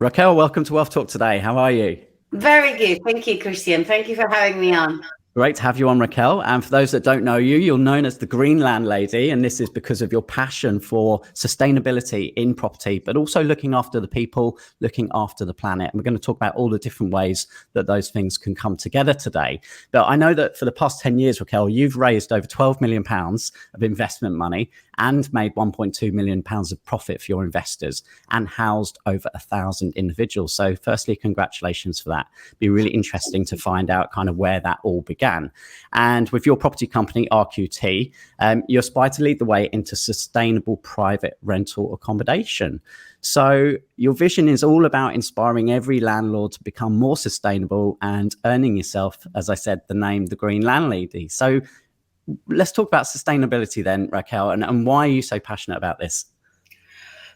Raquel, welcome to WealthTalk today. How are you? Very good. Thank you, Christian. Thank you for having me on. Great to have you on, Raquel. And for those that don't know you, you're known as the Green Landlady, and this is because of your passion for sustainability in property, but also looking after the people, looking after the planet. And we're going to talk about all the different ways that those things can come together today. But I know that for the past 10 years, Raquel, you've raised over £12 million of investment money and made £1.2 million of profit for your investors and housed over 1,000 individuals. So firstly, congratulations for that. It'd be really interesting to find out kind of where that all began. And with your property company, RQT, you aspire to lead the way into sustainable private rental accommodation. So your vision is all about inspiring every landlord to become more sustainable and earning yourself, as I said, the name, the Green Landlady. So let's talk about sustainability then, Raquel, and why are you so passionate about this?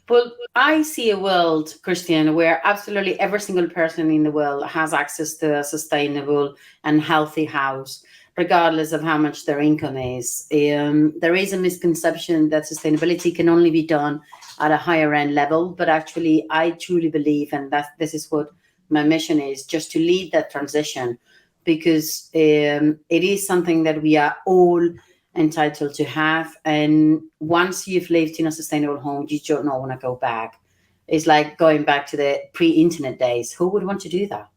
Well, I see a world, Christian, where absolutely every single person in the world has access to a sustainable and healthy house, regardless of how much their income is. There is a misconception that sustainability can only be done at a higher end level, but actually I truly believe, and that this is what my mission is, just to lead that transition, because it is something that we are all entitled to have. And once you've lived in a sustainable home, you don't want to go back. It's like going back to the pre-internet days. Who would want to do that?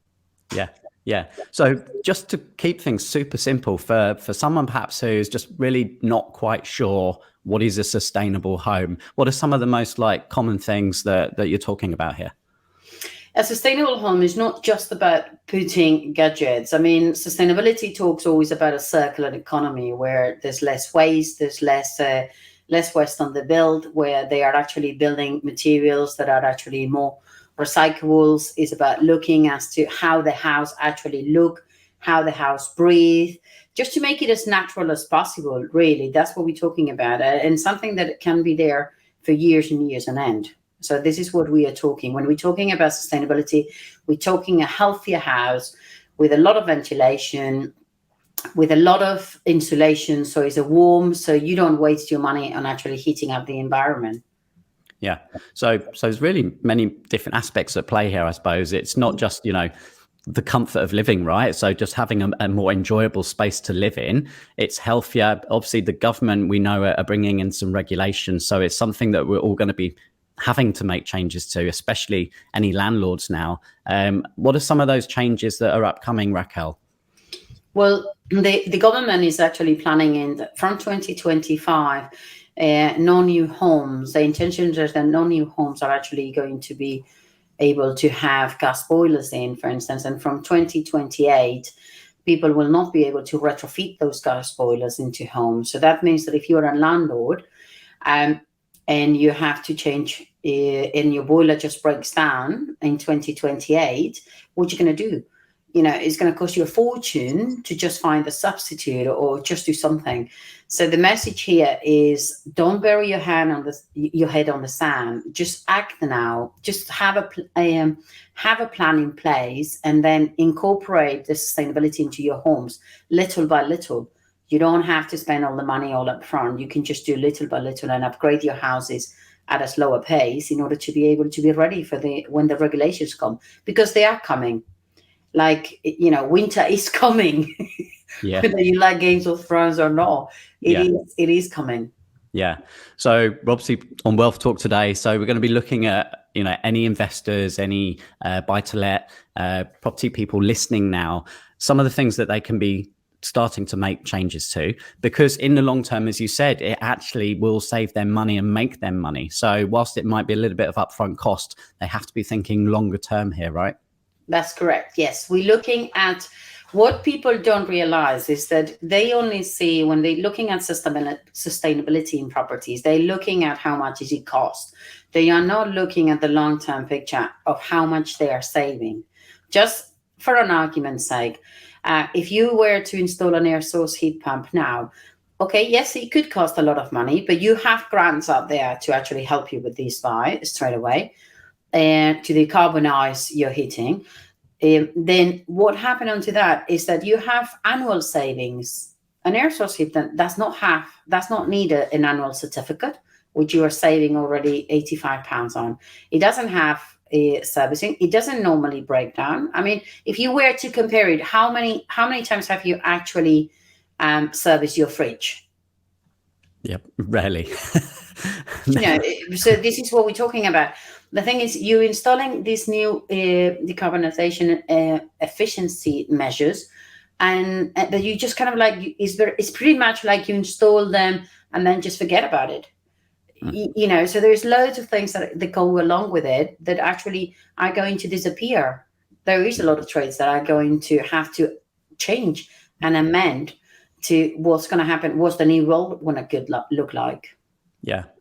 Yeah. So just to keep things super simple for someone perhaps who's just really not quite sure what is a sustainable home, what are some of the most common things that you're talking about here? A sustainable home is not just about putting gadgets. I mean, sustainability talks always about a circular economy where there's less waste, there's less waste on the build, where they are actually building materials that are actually more recyclables. It's about looking as to how the house actually look, how the house breathe, just to make it as natural as possible, really. That's what we're talking about, and something that can be there for years and years on end. So this is what we are talking. When we're talking about sustainability, we're talking a healthier house with a lot of ventilation, with a lot of insulation, so it's a warm, so you don't waste your money on actually heating up the environment. Yeah. So there's really many different aspects at play here, I suppose. It's not just, the comfort of living, right? So just having a more enjoyable space to live in. It's healthier. Obviously, the government, we know, are bringing in some regulations. So it's something that we're all going to be having to make changes to, especially any landlords now. What are some of those changes that are upcoming, Raquel? Well, the government is actually planning from 2025, no new homes. The intention is that no new homes are actually going to be able to have gas boilers in, for instance. And from 2028, people will not be able to retrofit those gas boilers into homes. So that means that if you're a landlord, and you have to change, and your boiler just breaks down in 2028, what you're going to do? It's going to cost you a fortune to just find a substitute or just do something. So the message here is, don't bury your head on the sand. Just act now. Just have a plan in place, and then incorporate the sustainability into your homes little by little. You don't have to spend all the money all up front. You can just do little by little and upgrade your houses at a slower pace in order to be able to be ready for when the regulations come, because they are coming. Winter is coming. Yeah. Whether you like Games of Thrones or not, it is coming. Yeah. So obviously on WealthTalk today, so we're going to be looking at, any investors, any buy-to-let property people listening now, some of the things that they can be starting to make changes to, because in the long term, as you said, it actually will save them money and make them money. So whilst it might be a little bit of upfront cost, they have to be thinking longer term here, right? That's correct. Yes. We're looking at what people don't realize is that they only see, when they're looking at sustainability in properties, they're looking at how much is it cost. They are not looking at the long-term picture of how much they are saving. Just for an argument's sake, if you were to install an air source heat pump now, okay, yes, it could cost a lot of money, but you have grants out there to actually help you with this straight away, and to decarbonize your heating. Then what happened onto that is that you have annual savings. An air source heat pump does not need an annual certificate, which you are saving already £85 on. It doesn't have servicing. It doesn't normally break down. I mean, if you were to compare it, how many times have you actually serviced your fridge? Yep, rarely. So this is what we're talking about. The thing is, you're installing these new decarbonization efficiency measures, and that you just kind of like, it's pretty much like you install them and then just forget about it. So there's loads of things that go along with it that actually are going to disappear. There is a lot of trades that are going to have to change and amend to what's going to happen. What's the new world going to look like?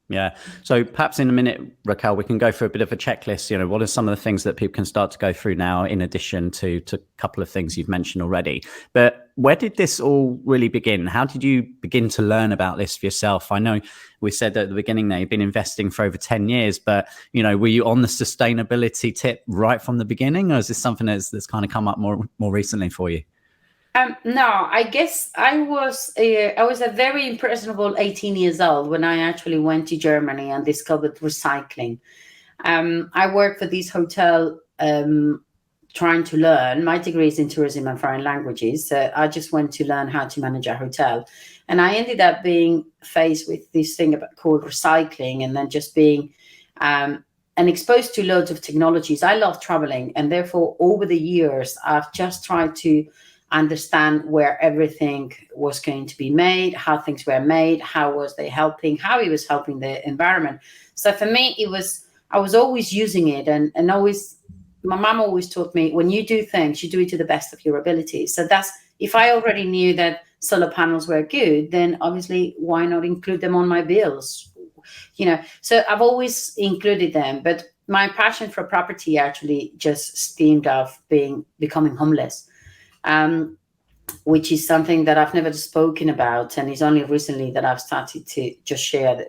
Yeah. So perhaps in a minute, Raquel, we can go through a bit of a checklist. What are some of the things that people can start to go through now, in addition to a couple of things you've mentioned already? But where did this all really begin? How did you begin to learn about this for yourself? I know we said at the beginning that you've been investing for over 10 years, but, were you on the sustainability tip right from the beginning, or is this something that's kind of come up more recently for you? No, I guess I was a very impressionable 18 years old when I actually went to Germany and discovered recycling. I worked for this hotel trying to learn. My degree is in tourism and foreign languages, so I just went to learn how to manage a hotel. And I ended up being faced with this thing called recycling, and then just being and exposed to loads of technologies. I love traveling, and therefore over the years, I've just tried to understand where everything was going to be made, how things were made, how it was helping the environment. So for me, I was always using it, and always, my mom always taught me, when you do things, you do it to the best of your ability. So that's, if I already knew that solar panels were good, then obviously why not include them on my bills? So I've always included them, but my passion for property actually just stemmed off becoming homeless. Which is something that I've never spoken about, and it's only recently that I've started to just share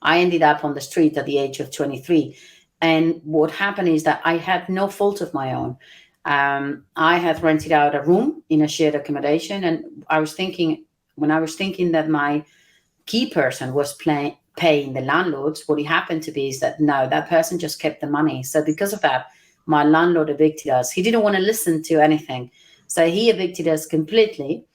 I ended up on the street at the age of 23, and what happened is that I had no fault of my own. I had rented out a room in a shared accommodation, and I was thinking that my key person was paying the landlords, what it happened to be is that no, that person just kept the money. So because of that, my landlord evicted us. He didn't want to listen to anything. So he evicted us completely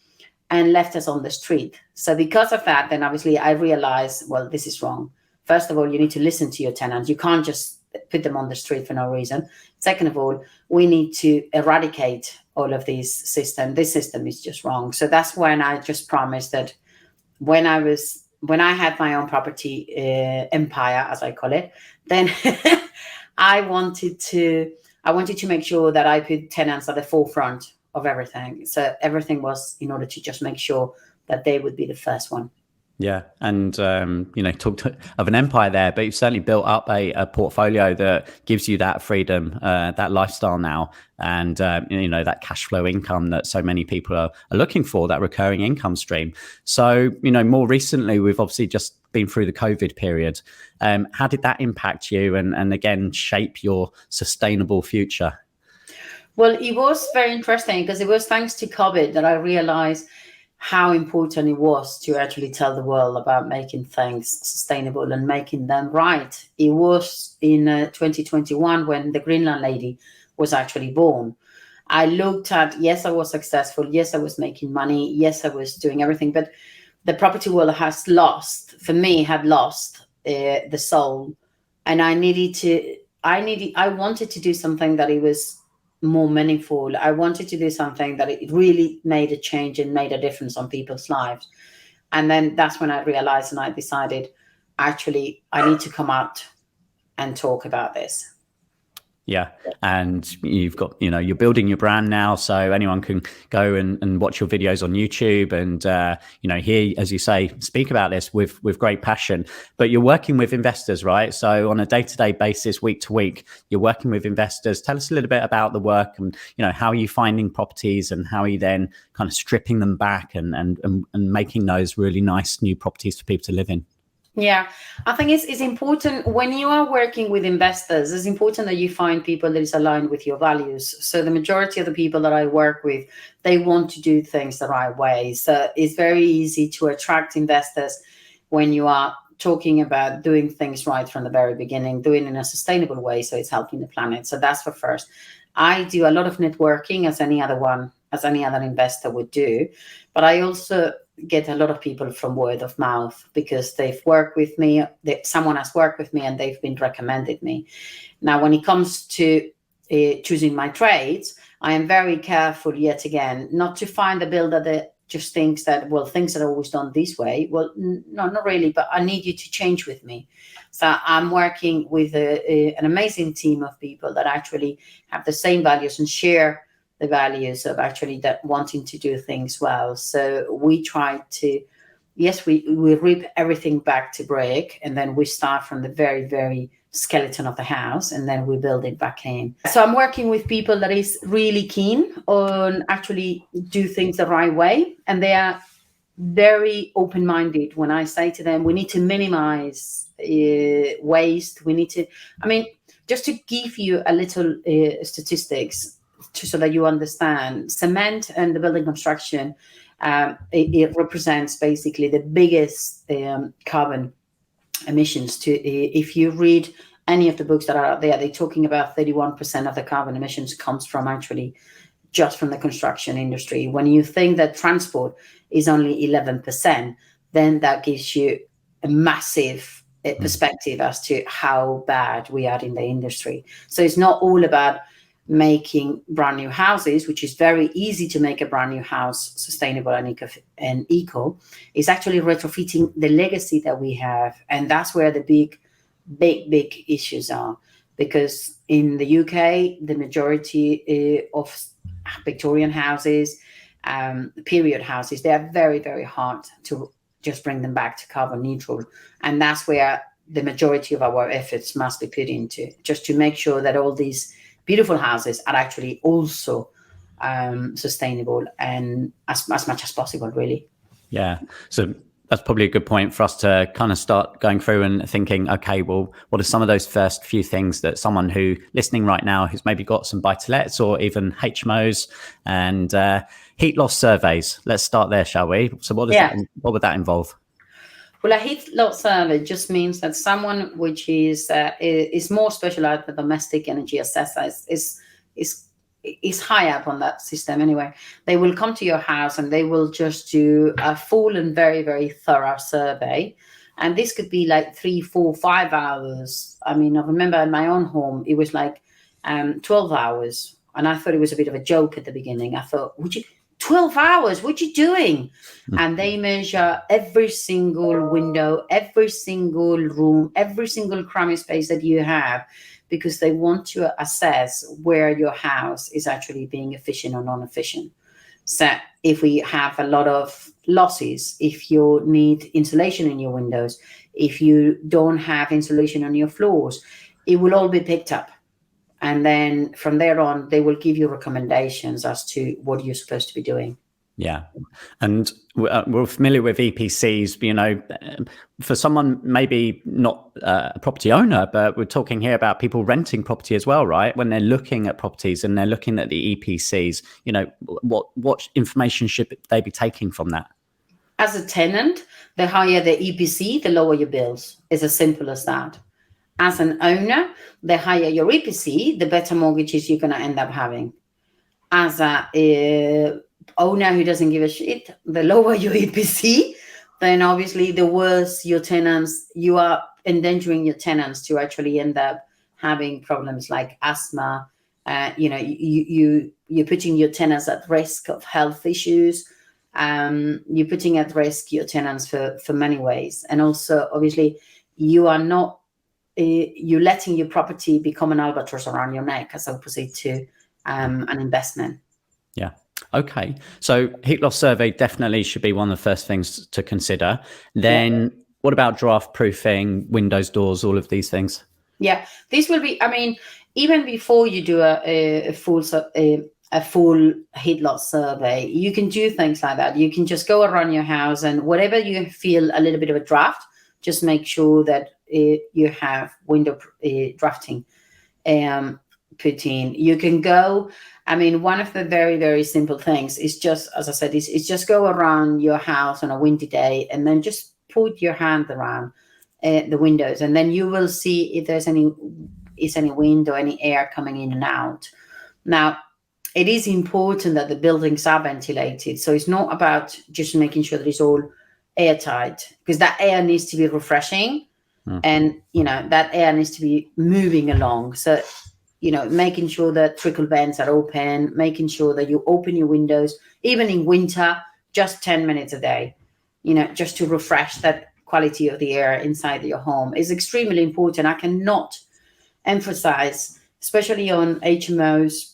and left us on the street. So because of that, then obviously I realized, well, this is wrong. First of all, you need to listen to your tenants. You can't just put them on the street for no reason. Second of all, we need to eradicate all of these systems. This system is just wrong. So that's when I just promised that when I had my own property empire, as I call it, then I wanted to make sure that I put tenants at the forefront of everything. So everything was in order to just make sure that they would be the first one. Yeah. And, talked of an empire there, but you've certainly built up a portfolio that gives you that freedom, that lifestyle now, and, that cash flow income that so many people are looking for, that recurring income stream. So, more recently, we've obviously just been through the COVID period. How did that impact you and again, shape your sustainable future? Well, it was very interesting because it was thanks to COVID that I realized how important it was to actually tell the world about making things sustainable and making them right. It was in 2021 when the Greenland lady was actually born. I looked at, yes, I was successful. Yes, I was making money. Yes, I was doing everything. But the property world had lost the soul. And I wanted to do something that it was more meaningful. I wanted to do something that it really made a change and made a difference on people's lives. And then that's when I realized and I decided, actually, I need to come out and talk about this. Yeah. And you've got, you're building your brand now, so anyone can go and watch your videos on YouTube and, hear, as you say, speak about this with great passion. But you're working with investors, right? So on a day-to-day basis, week to week, you're working with investors. Tell us a little bit about the work and, how are you finding properties and how are you then kind of stripping them back and making those really nice new properties for people to live in? Yeah, I think it's important when you are working with investors, it's important that you find people that is aligned with your values. So the majority of the people that I work with, they want to do things the right way. So it's very easy to attract investors when you are talking about doing things right from the very beginning, doing it in a sustainable way so it's helping the planet. So that's for first. I do a lot of networking as any other investor would do, but I also get a lot of people from word of mouth because they've worked with me, someone has worked with me and they've been recommended me. Now, when it comes to choosing my trades, I am very careful yet again not to find a builder that just thinks that, well, things are always done this way. Well, no, not really, but I need you to change with me. So I'm working with an amazing team of people that actually have the same values and share the values of actually that wanting to do things well. So we try to, yes, we rip everything back to brick, and then we start from the very, very skeleton of the house, and then we build it back in. So I'm working with people that is really keen on actually do things the right way, and they are very open-minded. When I say to them, we need to minimize waste, we need to, I mean, just to give you a little statistics so that you understand, cement and the building construction, it represents basically the biggest carbon emissions. If you read any of the books that are out there, they're talking about 31% of the carbon emissions comes from actually just from the construction industry. When you think that transport is only 11%, then that gives you a massive perspective as to how bad we are in the industry. So it's not all about making brand new houses, which is very easy to make a brand new house sustainable and eco. It's actually retrofitting the legacy that we have, and that's where the big issues are. Because in the UK, the majority of Victorian houses, period houses, they are very, very hard to just bring them back to carbon neutral, and that's where the majority of our efforts must be put into, just to make sure that all these beautiful houses are actually also sustainable and as much as possible, really. Yeah. So that's probably a good point for us to kind of start going through and thinking, okay, well, what are some of those first few things that someone who listening right now, who's maybe got some buy-to-lets or even HMOs and heat loss surveys? Let's start there, shall we? So what would that involve? Well, a heat loss survey just means that someone which is more specialized with domestic energy assessors is high up on that system anyway. They will come to your house and they will just do a full and very, very thorough survey. And this could be like 3, 4, 5 hours. I mean, I remember in my own home, it was like 12 hours. And I thought it was a bit of a joke at the beginning. I thought, 12 hours, what you doing? And they measure every single window, every single room, every single crummy space that you have, because they want to assess where your house is actually being efficient or non-efficient. So if we have a lot of losses, if you need insulation in your windows, if you don't have insulation on your floors, it will all be picked up. And then from there on, they will give you recommendations as to what you're supposed to be doing. Yeah. And we're familiar with EPCs, you know, for someone maybe not a property owner, but we're talking here about people renting property as well, right? When they're looking at properties and they're looking at the EPCs, you know, what information should they be taking from that? As a tenant, the higher the EPC, the lower your bills. It's as simple as that. As an owner, the higher your EPC, the better mortgages you're going to end up having. As a owner who doesn't give a shit, the lower your EPC, then obviously the worse your tenants, you are endangering your tenants to actually end up having problems like asthma. You know, you're putting your tenants at risk of health issues. You're putting at risk your tenants for many ways. And also, obviously, you are not, you're letting your property become an albatross around your neck as opposite to an investment. Yeah. Okay. So heat loss survey definitely should be one of the first things to consider. Then what about draft proofing, windows, doors, all of these things? Yeah, this will be, I mean, even before you do a full heat loss survey, you can do things like that. You can just go around your house and whatever you feel a little bit of a draft, just make sure that you have window drafting put in. You can go, I mean, one of the very, very simple things is just, as I said, is just go around your house on a windy day and then just put your hand around the windows, and then you will see if there's any wind or any air coming in and out. Now, it is important that the buildings are ventilated. So it's not about just making sure that it's all airtight, because that air needs to be refreshing, and that air needs to be moving along. So making sure that trickle vents are open, making sure that you open your windows, even in winter, just 10 minutes a day, just to refresh that quality of the air inside your home is extremely important. I cannot emphasize, especially on HMOs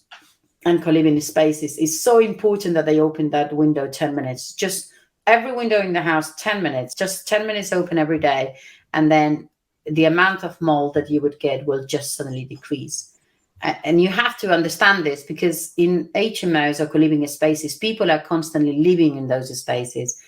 and co-living spaces, it's so important that they open that window 10 minutes. Just every window in the house, 10 minutes, just 10 minutes open every day. And then the amount of mold that you would get will just suddenly decrease. And you have to understand this, because in HMOs or co-living spaces, people are constantly living in those spaces.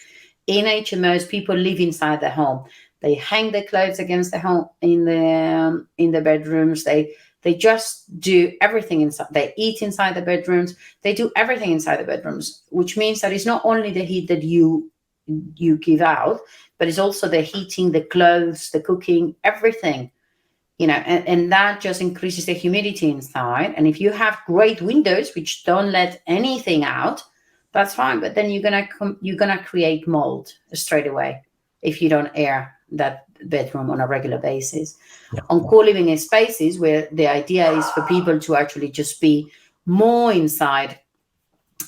In HMOs, people live inside their home. They hang their clothes against the home in the bedrooms. They just do everything inside. They eat inside the bedrooms. They do everything inside the bedrooms, which means that it's not only the heat that you give out, but it's also the heating, the clothes, the cooking, everything. And that just increases the humidity inside. And if you have great windows which don't let anything out, that's fine. But then you're gonna create mold straight away if you don't air that bedroom on a regular basis. Yeah. On co-living spaces, where the idea is for people to actually just be more inside,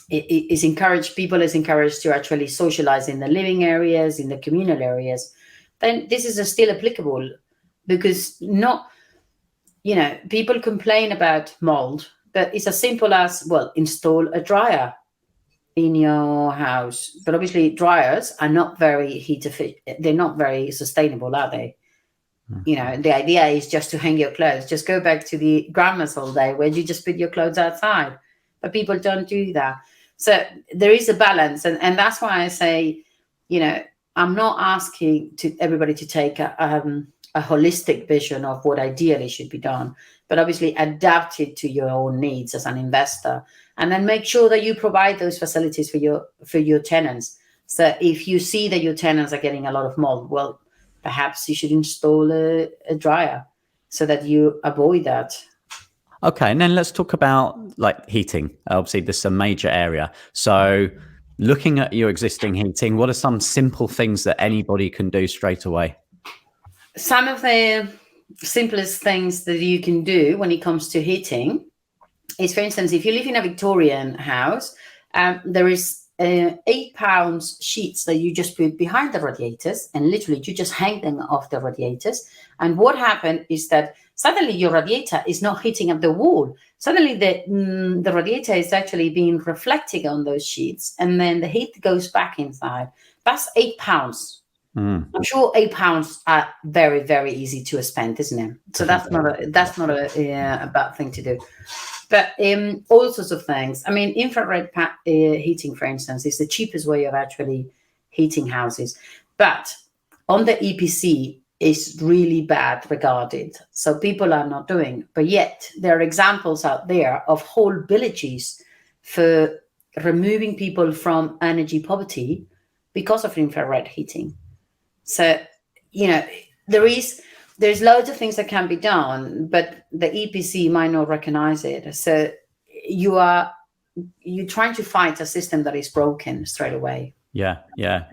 people is encouraged to actually socialize in the living areas, in the communal areas, then this is still applicable, because people complain about mold, but it's as simple as, install a dryer in your house. But obviously dryers are not very heat efficient. They're not very sustainable, are they? The idea is just to hang your clothes. Just go back to the grandma's all day where you just put your clothes outside. But people don't do that. So there is a balance. And that's why I say, I'm not asking everybody to take a holistic vision of what ideally should be done, but obviously adapt it to your own needs as an investor, and then make sure that you provide those facilities for your tenants. So if you see that your tenants are getting a lot of mold, well, perhaps you should install a dryer so that you avoid that. Okay, and then let's talk about heating. Obviously, this is a major area. So looking at your existing heating, what are some simple things that anybody can do straight away? Some of the simplest things that you can do when it comes to heating is, for instance, if you live in a Victorian house, there is 8 pounds sheets that you just put behind the radiators, and literally you just hang them off the radiators. And what happened is that suddenly your radiator is not heating up the wall. Suddenly the radiator is actually being reflected on those sheets, and then the heat goes back inside. That's 8 pounds. I'm sure 8 pounds are very, very easy to spend, isn't it? So that's not a bad thing to do. But all sorts of things. I mean, infrared heating, for instance, is the cheapest way of actually heating houses. But on the EPC, is really bad regarded. So people are not doing. But yet there are examples out there of whole villages for removing people from energy poverty because of infrared heating. So, there's loads of things that can be done, but the EPC might not recognize it. So you're trying to fight a system that is broken straight away. Yeah.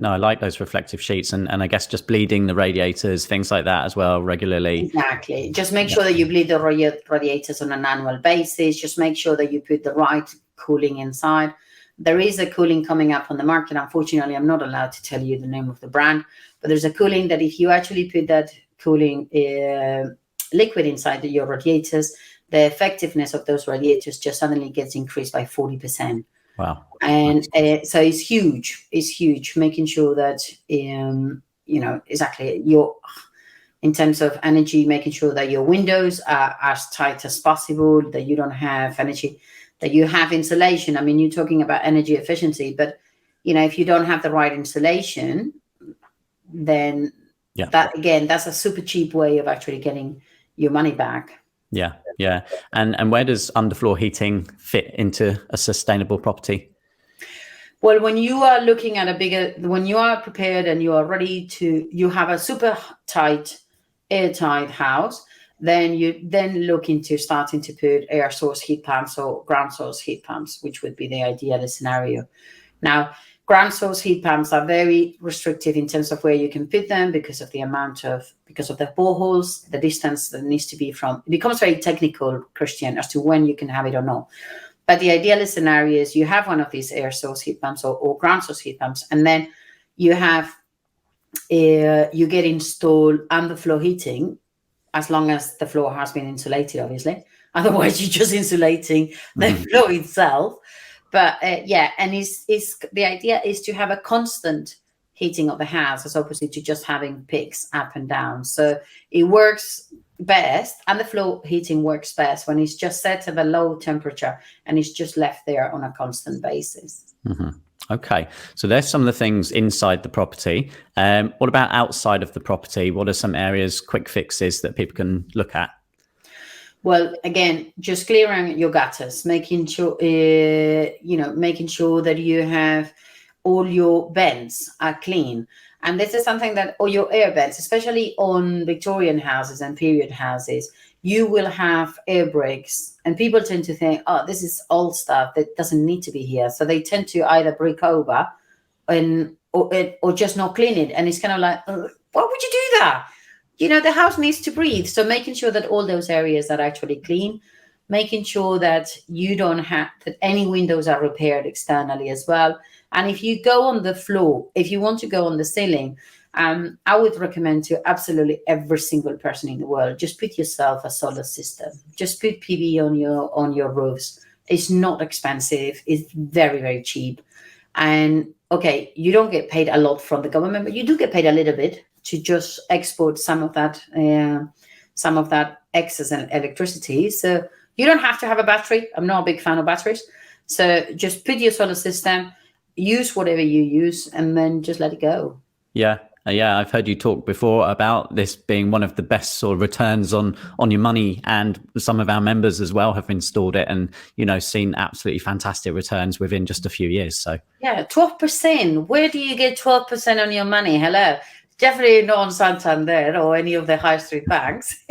No, I like those reflective sheets, and I guess just bleeding the radiators, things like that as well, regularly. Exactly. Just make sure that you bleed the radiators on an annual basis. Just make sure that you put the right cooling inside. There is a cooling coming up on the market. Unfortunately, I'm not allowed to tell you the name of the brand, but there's a cooling that if you actually put that cooling liquid inside your radiators, the effectiveness of those radiators just suddenly gets increased by 40%. Wow. And so it's huge. It's huge, making sure that, exactly in terms of energy, making sure that your windows are as tight as possible, that you don't have energy, that you have insulation. I mean, you're talking about energy efficiency, but, if you don't have the right insulation, then that's a super cheap way of actually getting your money back. Yeah. And where does underfloor heating fit into a sustainable property? Well, when you are looking at when you are prepared and you are ready you have a super tight airtight house, then you look into starting to put air source heat pumps or ground source heat pumps, which would be the ideal scenario. Now, ground source heat pumps are very restrictive in terms of where you can put them because of the boreholes, the distance that needs to be from. It becomes very technical, Christian, as to when you can have it or not. But the ideal scenario is you have one of these air source heat pumps or ground source heat pumps, and then you have you get installed underfloor heating, as long as the floor has been insulated, obviously. Otherwise, you're just insulating the floor itself. But and the idea is to have a constant heating of the house as opposed to just having peaks up and down. So it works best, and the floor heating works best when it's just set at a low temperature and it's just left there on a constant basis. Okay, so there's some of the things inside the property. What about outside of the property? What are some areas, quick fixes that people can look at? Well, again, just clearing your gutters, making sure that you have all your vents are clean. And this is something that all your air vents, especially on Victorian houses and period houses, you will have air breaks, and people tend to think, oh, this is old stuff that doesn't need to be here. So they tend to either break over or just not clean it. And it's kind of like, why would you do that? The house needs to breathe. So making sure that all those areas are actually clean, making sure that you don't have that any windows are repaired externally as well. And if you go on the floor, if you want to go on the ceiling, I would recommend to absolutely every single person in the world, just put yourself a solar system. Just put PV on your roofs. It's not expensive. It's very, very cheap. And okay, you don't get paid a lot from the government, but you do get paid a little bit to just export some of that excess electricity. So you don't have to have a battery. I'm not a big fan of batteries. So just put your solar system, use whatever you use, and then just let it go. Yeah, I've heard you talk before about this being one of the best sort of returns on your money, and some of our members as well have installed it and seen absolutely fantastic returns within just a few years. So 12%. Where do you get 12% on your money? Hello. Definitely not on Santander or any of the high street banks.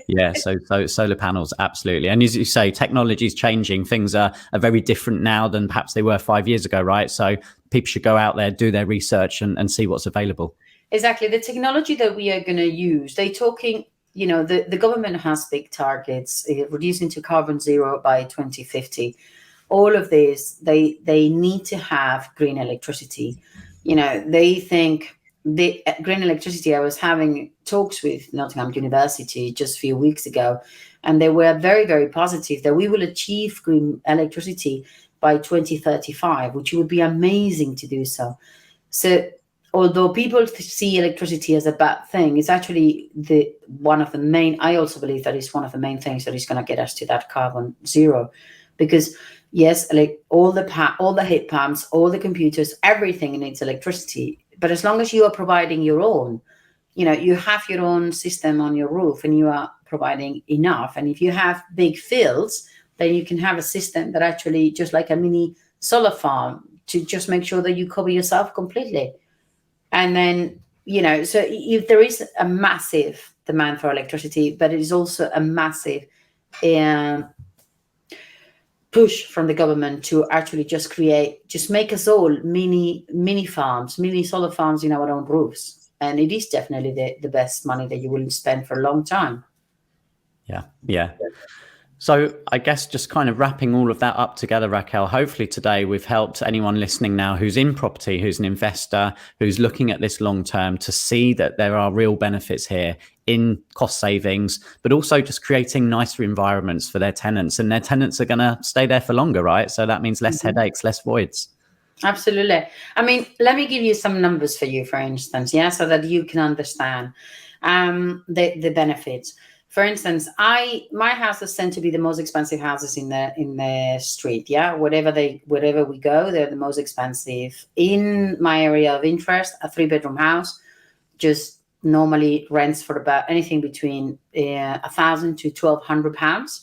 Yeah, so solar panels, absolutely. And as you say, technology is changing. Things are very different now than perhaps they were 5 years ago, right? So people should go out there, do their research and see what's available. Exactly. The technology that we are going to use, they're talking, the government has big targets, reducing to carbon zero by 2050. All of this, they need to have green electricity. They think the green electricity. I was having talks with Nottingham University just a few weeks ago, and they were very, very positive that we will achieve green electricity by 2035, which would be amazing to do so. So although people see electricity as a bad thing, it's actually one of the main, I also believe that it's one of the main things that is going to get us to that carbon zero. Because yes, like all the heat pumps, all the computers, everything needs electricity. But as long as you are providing your own, you have your own system on your roof and you are providing enough. And if you have big fields, then you can have a system that actually just like a mini solar farm to just make sure that you cover yourself completely. And then, so if there is a massive demand for electricity, but it is also a massive push from the government to actually just make us all mini farms, mini solar farms in our own roofs. And it is definitely the best money that you will spend for a long time. Yeah. So I guess just kind of wrapping all of that up together, Raquel, hopefully today we've helped anyone listening now who's in property, who's an investor, who's looking at this long term to see that there are real benefits here in cost savings, but also just creating nicer environments for their tenants. And their tenants are going to stay there for longer, right? So that means less headaches, less voids. Absolutely. I mean, let me give you some numbers for you, for instance, so that you can understand the benefits. For instance, my houses tend to be the most expensive houses in the street. Wherever we go, they're the most expensive. In my area of interest, a 3-bedroom house just normally rents for about anything between £1,000 to £1,200.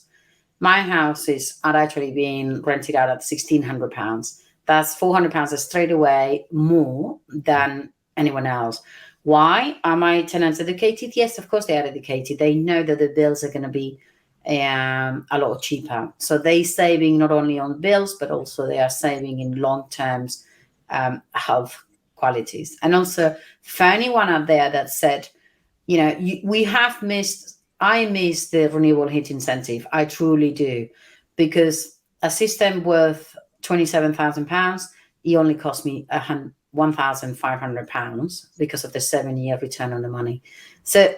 My houses are actually being rented out at £1,600. That's £400 straight away more than anyone else. Why are my tenants educated? Yes, of course they are educated. They know that the bills are going to be a lot cheaper. So they saving not only on bills, but also they are saving in long terms health qualities. And also for anyone out there that said, you know, I miss the renewable heat incentive. I truly do, because a system worth £27,000, it only cost me £1,500 because of the 7-year return on the money. So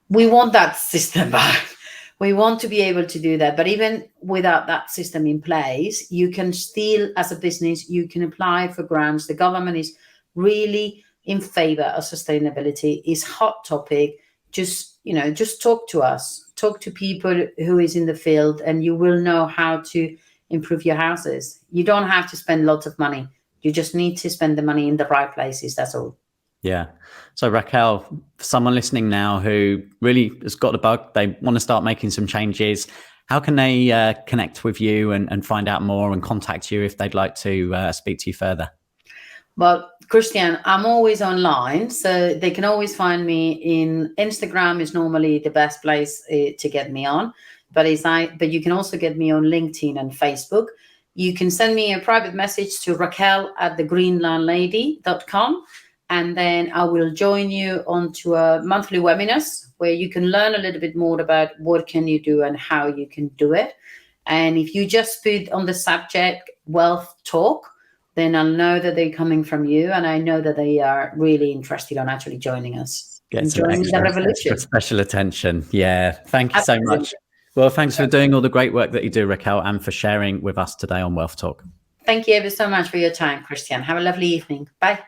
we want that system back. We want to be able to do that. But even without that system in place, you can still, as a business, you can apply for grants. The government is really in favor of sustainability. It's hot topic. Just talk to us, talk to people who is in the field, and you will know how to improve your houses. You don't have to spend lots of money. You just need to spend the money in the right places. That's all. Yeah. So Raquel, for someone listening now who really has got the bug, they want to start making some changes, how can they connect with you and find out more and contact you if they'd like to speak to you further? Well, Christian, I'm always online, so they can always find me in Instagram is normally the best place to get me on. But you can also get me on LinkedIn and Facebook. You can send me a private message to Raquel@thegreenlandlady.com, and then I will join you onto a monthly webinars where you can learn a little bit more about what can you do and how you can do it. And if you just put on the subject WealthTalk, then I'll know that they're coming from you, and I know that they are really interested on actually joining us. Get some extra special attention. Yeah. Thank you so much. Well, thanks for doing all the great work that you do, Raquel, and for sharing with us today on Wealth Talk. Thank you ever so much for your time, Christian. Have a lovely evening. Bye.